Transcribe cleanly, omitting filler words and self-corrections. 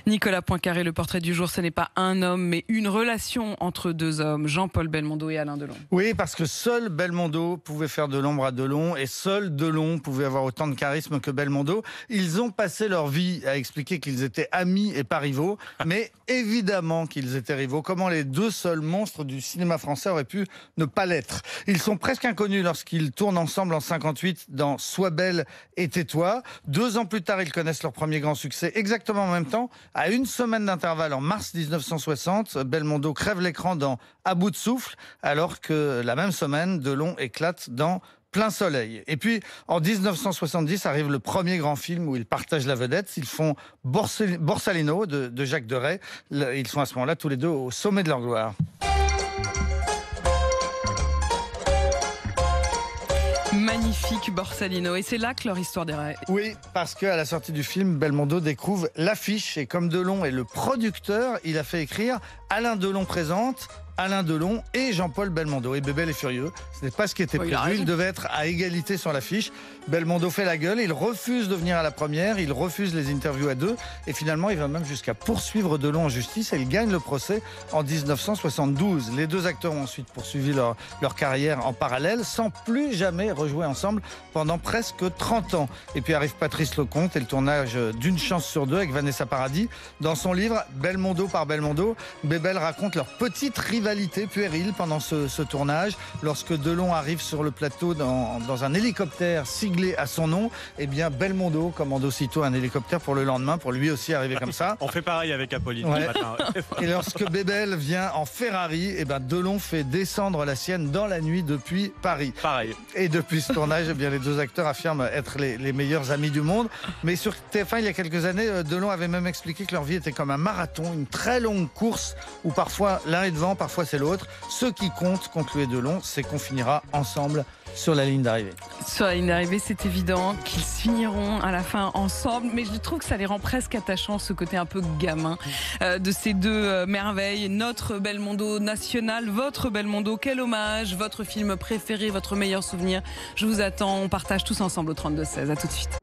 Nicolas Poincaré, le portrait du jour, ce n'est pas un homme, mais une relation entre deux hommes, Jean-Paul Belmondo et Alain Delon. Oui, parce que seul Belmondo pouvait faire de l'ombre à Delon et seul Delon pouvait avoir autant de charisme que Belmondo. Ils ont passé leur vie à expliquer qu'ils étaient amis et pas rivaux, mais évidemment qu'ils étaient rivaux. Comment les deux seuls monstres du cinéma français auraient pu ne pas l'être? Ils sont presque inconnus lorsqu'ils tournent ensemble en 58 dans Sois belle et tais-toi. 2 ans plus tard, ils connaissent leur premier grand succès exactement en même temps. À une semaine d'intervalle, en mars 1960, Belmondo crève l'écran dans À bout de souffle, alors que la même semaine, Delon éclate dans Plein soleil. Et puis, en 1970, arrive le premier grand film où ils partagent la vedette. Ils font Borsalino de Jacques Deray. Ils sont à ce moment-là tous les deux au sommet de leur gloire. Magnifique Borsalino, et c'est là que leur histoire déraille. Oui, parce qu'à la sortie du film, Belmondo découvre l'affiche. Et comme Delon est le producteur, il a fait écrire Alain Delon présente Alain Delon et Jean-Paul Belmondo. Et Bébel est furieux. Ce n'est pas ce qui était prévu. Il devait être à égalité sur l'affiche. Belmondo fait la gueule. Il refuse de venir à la première. Il refuse les interviews à deux. Et finalement, il va même jusqu'à poursuivre Delon en justice. Et il gagne le procès en 1972. Les deux acteurs ont ensuite poursuivi leur carrière en parallèle sans plus jamais rejouer ensemble pendant presque 30 ans. Et puis arrive Patrice Lecomte et le tournage d'Une chance sur deux avec Vanessa Paradis. Dans son livre Belmondo par Belmondo, Bébel raconte leur petite rivalité puérile pendant ce tournage. Lorsque Delon arrive sur le plateau dans un hélicoptère siglé à son nom, eh bien Belmondo commande aussitôt un hélicoptère pour le lendemain, pour lui aussi arriver comme ça. On fait pareil avec Apolline Ouais. le matin. Et lorsque Bébel vient en Ferrari, eh ben Delon fait descendre la sienne dans la nuit depuis Paris. Pareil. Et depuis ce tournage, eh bien, les deux acteurs affirment être les meilleurs amis du monde. Mais sur TF1, il y a quelques années, Delon avait même expliqué que leur vie était comme un marathon, une très longue course où parfois l'un est devant, parfois c'est l'autre. Ce qui compte, concluait Delon, c'est qu'on finira ensemble sur la ligne d'arrivée. Sur la ligne d'arrivée, c'est évident qu'ils finiront à la fin ensemble, mais je trouve que ça les rend presque attachants, ce côté un peu gamin de ces deux merveilles. Notre Belmondo national, votre Belmondo, quel hommage, votre film préféré, votre meilleur souvenir. Je vous attends, on partage tous ensemble au 32-16. À tout de suite.